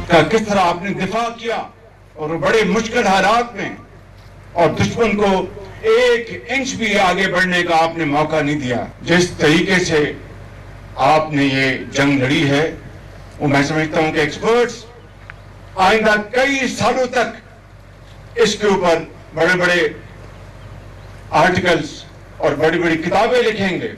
का किस तरह आपने दिफा किया और बड़े मुश्किल हालात में, और दुश्मन को एक इंच भी आगे बढ़ने का आपने मौका नहीं दिया। जिस तरीके से आपने ये जंग लड़ी है, वो मैं समझता हूं कि एक्सपर्ट्स आइंदा कई सालों तक इसके ऊपर बड़े बड़े आर्टिकल्स और बड़ी बड़ी किताबें लिखेंगे।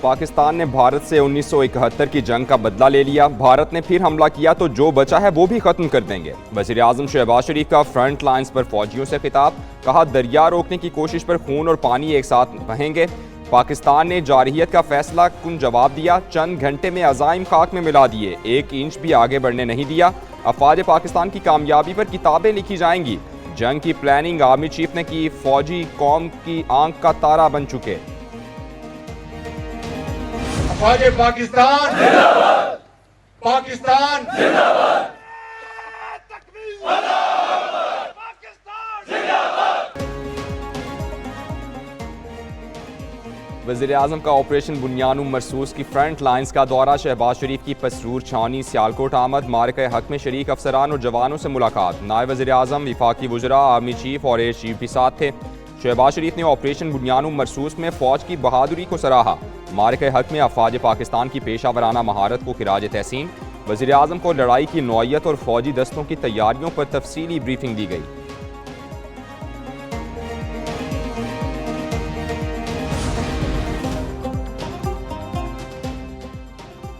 पाकिस्तान ने भारत से 1971 की जंग का बदला ले लिया। भारत ने फिर हमला किया तो जो बचा है वो भी खत्म कर देंगे। वज़ीर आज़म शहबाज शरीफ का फ्रंट लाइन्स पर फौजियों से खिताब, कहा दरिया रोकने की कोशिश पर खून और पानी एक साथ बहेंगे। पाकिस्तान ने जारहियत का फैसला कुन जवाब दिया, चंद घंटे में अज़ाइम खाक में मिला दिए, एक इंच भी आगे बढ़ने नहीं दिया। अफवाज पाकिस्तान की कामयाबी पर किताबें लिखी जाएंगी। जंग की प्लानिंग आर्मी चीफ ने की, फौजी कौम की आंख का तारा बन चुके। अफवाज पाकिस्तान जिंदाबाद, पाकिस्तान जिंदाबाद, वज़ीर आज़म का ऑपरेशन बुनियानुम मरसूस की फ्रंट लाइन्स का दौरा, शहबाज शरीफ की पसरूर छावनी सियालकोट आमद, मारके हक में शरीक अफसरान और जवानों से मुलाकात। नायब वज़ीर आज़म, वफाकी वज़रा, आर्मी चीफ और एयर चीफ भी साथ थे। शहबाज शरीफ ने ऑपरेशन बुनियानुम मरसूस में फ़ौज की बहादुरी को सराहा। मारके हक में अफवाज पाकिस्तान की पेशा वराना महारत को खिराज तहसीन। वज़ीर आज़म को लड़ाई की नौइयत और फ़ौजी दस्तों की तैयारियों पर तफसीली ब्रीफिंग दी गई।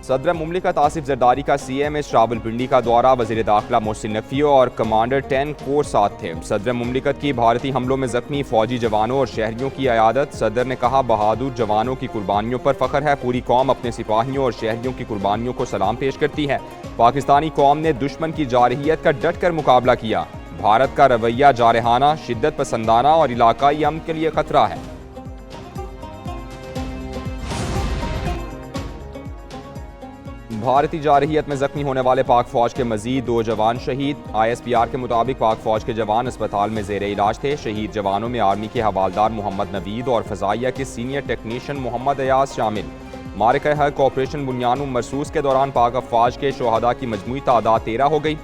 सदर मुमलिकत आसिफ जरदारी का CMS रावलपिंडी का दौरा, वज़ीर दाखिला मोहसिन नकवी और कमांडर 10 कोर साथ थे। सदर मुमलिकत की भारतीय हमलों में जख्मी फौजी जवानों और शहरियों की अयादत। सदर ने कहा बहादुर जवानों की कुर्बानियों पर फ़ख्र है, पूरी कौम अपने सिपाहियों और शहरियों की कुर्बानियों को सलाम पेश करती है। पाकिस्तानी कौम ने दुश्मन की जारहियत का डट कर मुकाबला किया। भारत का रवैया जारहाना, शिद्दत पसंदाना और इलाकाई अमन के लिए खतरा है। भारतीय जारहियत में जख्मी होने वाले पाक फौज के मजीद 2 जवान शहीद। ISPR के मुताबिक पाक फौज के जवान अस्पताल में ज़ेरे इलाज थे। शहीद जवानों में आर्मी के हवालदार मोहम्मद नवीद और फ़ज़ाइया के सीनियर टेक्नीशियन मोहम्मद अयाज शामिल। मारके हक ऑपरेशन बुनियानुम मरसूस के दौरान पाक अफवाज के शोहदा की मजमूई तादाद 13 हो गई।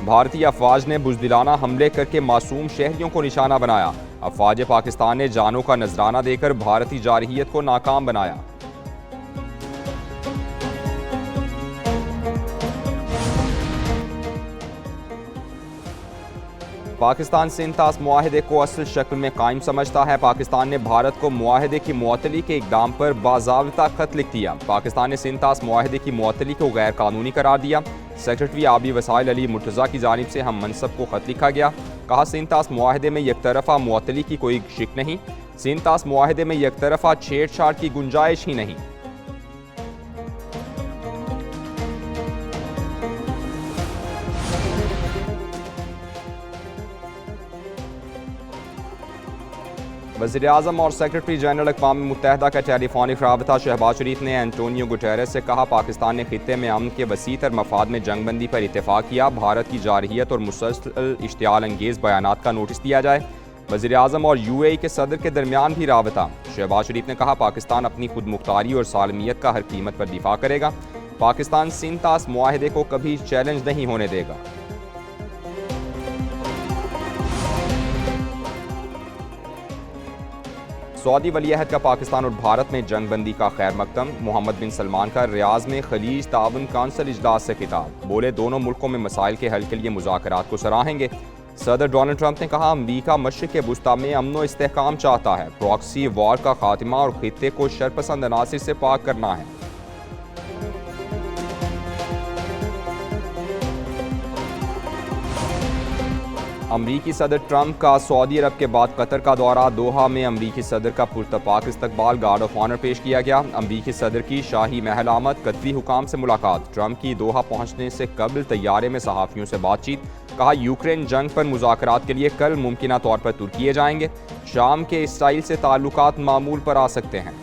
भारतीय अफवाज ने बुज़दिलाना हमले करके मासूम शहरियों को निशाना बनाया। अफवाज पाकिस्तान ने जानों का नजराना देकर भारतीय जारहियत को नाकाम बनाया। पाकिस्तान सिंतास मुआहदे को असल शक्ल में कायम समझता है। पाकिस्तान ने भारत को मुआहदे की मुअत्तली के इक़दाम पर बाज़ाब्ता खत लिख दिया। पाकिस्तान ने सिंतास मुआहदे की मुअत्तली को गैर कानूनी करार दिया। सेक्रेटरी आबी वसाइल अली मुर्तज़ा की जानिब से हम मनसब को खत लिखा गया। कहा सिंतास मुआहदे में यकतरफ़ा मुअत्तली की कोई शिक नहीं, सिंतास मुआहदे में यकतरफ़ा छेड़छाड़ की गुंजाइश ही नहीं। वज़ीर आज़म और सेक्रेटरी जनरल अक़वाम मुत्तहिदा का टेलीफोनिक राबता, शहबाज शरीफ ने एंटोनियो गुटेरेस से कहा पाकिस्तान ने खित्ते में अमन के वसीतर मफाद में जंगबंदी पर इत्तेफाक किया। भारत की जारहियत और मुसलसल इश्तियाल अंगेज़ बयानात का नोटिस दिया जाए। वज़ीर आज़म और UAE के सदर के दरमियान भी राबता। शहबाज शरीफ ने कहा पाकिस्तान अपनी खुद मुख्तारी और सालमियत का हर कीमत पर दिफा करेगा। पाकिस्तान सिंतास मुआहदे को कभी चैलेंज नहीं होने देगा। सऊदी वलीअहद का पाकिस्तान और भारत में जंगबंदी का खैर मकदम। मोहम्मद बिन सलमान का रियाज में खलीज ताउन काउंसिल इजलास से खिताब, बोले दोनों मुल्कों में मसाइल के हल के लिए मुज़ाकरात को सराहेंगे। सदर डोनाल्ड ट्रंप ने कहा अमरीका मशरिक़ के वुस्ता में अमन व इस्तेहकाम चाहता है, प्रॉक्सी वॉर का खात्मा और खित्ते को शरपसंद अनासिर से पाक करना है। अमरीकी सदर ट्रंप का सऊदी अरब के बाद कतर का दौरा, दोहा में अमरीकी सदर का पुरतपाक इस्तकबाल, गार्ड ऑफ ऑनर पेश किया गया। अमरीकी सदर की शाही महल आमद, कतरी हुकाम से मुलाकात। ट्रंप की दोहा पहुंचने से कबल तैयारे में सहाफ़ियों से बातचीत, कहा यूक्रेन जंग पर मुज़ाकरात के लिए कल मुमकिना तौर पर तुर्की जाएंगे। शाम के इसराइल से ताल्लुकात मामूल पर आ सकते हैं।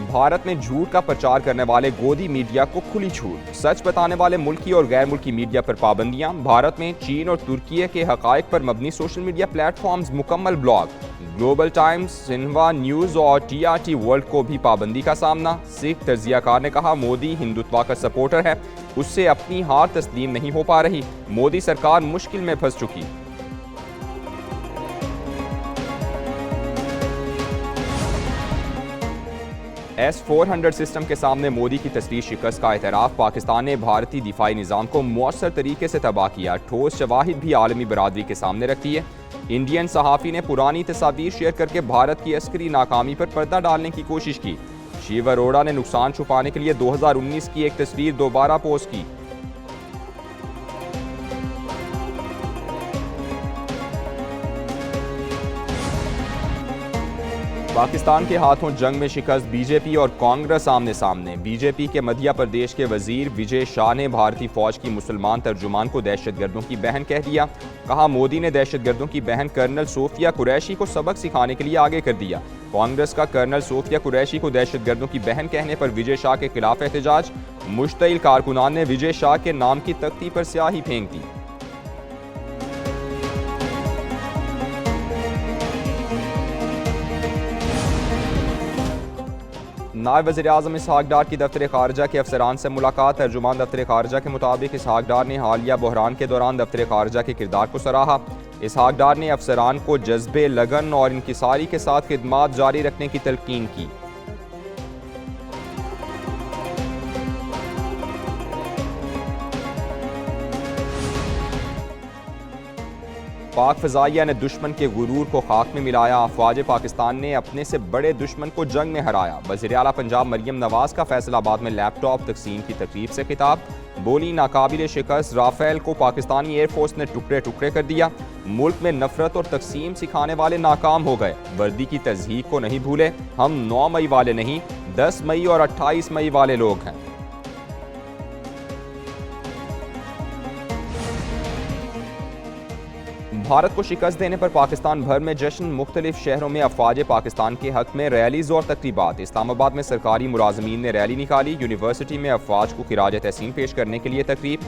भारत में झूठ का प्रचार करने वाले गोदी मीडिया को खुली छूट, सच बताने वाले मुल्की और गैर मुल्की मीडिया पर पाबंदियां, भारत में चीन और तुर्की के हकायक पर मबनी सोशल मीडिया प्लेटफॉर्म्स मुकम्मल block, global times, Xinhua news और TRT वर्ल्ड को भी पाबंदी का सामना। सिख तज्जियाकार ने कहा, मोदी हिंदुत्व का सपोर्टर है, उससे अपनी हार तस्लीम नहीं हो पा रही, मोदी सरकार मुश्किल में फंस चुकी। S-400 सिस्टम के सामने मोदी की तसलीह शिकस्त का एतराफ़, पाकिस्तान ने भारतीय दिफाई निज़ाम को मौसर तरीके से तबाह किया, ठोस शवाहिद भी आलमी बरादरी के सामने रखती है। इंडियन सहाफ़ी ने पुरानी तस्वीर शेयर करके भारत की अस्करी नाकामी पर पर्दा डालने की कोशिश की। शिव अरोड़ा ने नुकसान छुपाने के लिए 2019 की एक तस्वीर दोबारा पोस्ट की। पाकिस्तान के हाथों जंग में शिकस्त, बीजेपी और कांग्रेस आमने सामने। बीजेपी के मध्य प्रदेश के वजीर विजय शाह ने भारतीय फौज की मुसलमान तर्जुमान को दहशतगर्दों की बहन कह दिया। कहा, मोदी ने दहशतगर्दों की बहन कर्नल सोफिया कुरैशी को सबक सिखाने के लिए आगे कर दिया। कांग्रेस का कर्नल सोफिया कुरैशी को दहशतगर्दों की बहन कहने पर विजय शाह के खिलाफ एहतजाज। मुश्तइल कारकुनान ने विजय शाह के नाम की तख्ती पर स्याही फेंक दी। नायब वज़ीर-ए-आज़म इसहाक डार की दफ्तर खारजा के अफसरान से मुलाकात। तर्जुमान दफ्तर खारजा के मुताबिक इसहाक डार ने हालिया बहरान के दौरान दफ्तर खारजा के किरदार को सराहा। इसहाक डार ने अफसरान को जज्बे, लगन और इंकिसारी के साथ खिदमात जारी रखने की तलकीन की। पाक फ़ज़ाइया ने दुश्मन के गुरूर को खाक में मिलाया, अफ़वाज पाकिस्तान ने अपने से बड़े दुश्मन को जंग में हराया। वज़ीर आला पंजाब मरियम नवाज़ का फैसलाबाद में लैपटॉप तकसीम की तकरीब से खिताब। बोली, नाकाबिल शिकस्त राफेल को पाकिस्तानी एयरफोर्स ने टुकड़े टुकड़े कर दिया। मुल्क में नफरत और तकसीम सिखाने वाले नाकाम हो गए। वर्दी की तज़हीक को नहीं भूले, हम 9 मई वाले नहीं, 10 मई और 28 मई वाले लोग हैं। भारत को शिकस्त देने पर पाकिस्तान भर में जश्न, मुख्तलिफ शहरों में अफवाज पाकिस्तान के हक में रैलीज और तकरीबात। इस्लामाबाद में सरकारी मुलाजमीन ने रैली निकाली। यूनिवर्सिटी में अफवाज को खिराज तहसीन पेश करने के लिए तकरीब।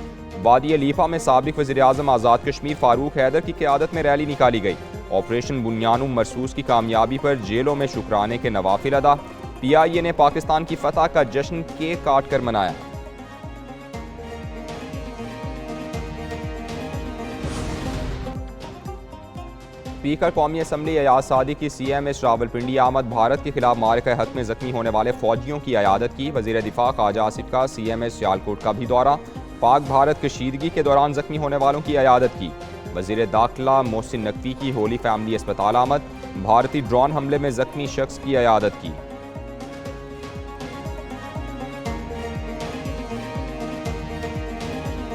वादी लीफा में साबिक वज़ीर-ए-आज़म आज़ाद कश्मीर फारूक हैदर की क़यादत में रैली निकाली गई। ऑपरेशन बुनियानुम मरसूस की कामयाबी पर जेलों में शुक्राने के नवाफिल अदा। PIA ने पाकिस्तान की फतह का जश्न केक काट कर मनाया। स्पीकर कौमी असम्बली अयाज सादी की CMS रावलपिंडी आमद। भारत के खिलाफ मारके हक में जख्मी होने वाले फौजियों की अयादत की। वज़ीर दिफा ख्वाजा आसिफ का CMS सियालकोट का भी दौरा। पाक भारत कशीदगी के दौरान जख्मी होने वालों की अयादत की। वज़ीर दाखिला मोहसिन नकवी की होली फैमिली अस्पताल आमद। भारतीय ड्रोन हमले में जख्मी शख्स की अयादत की।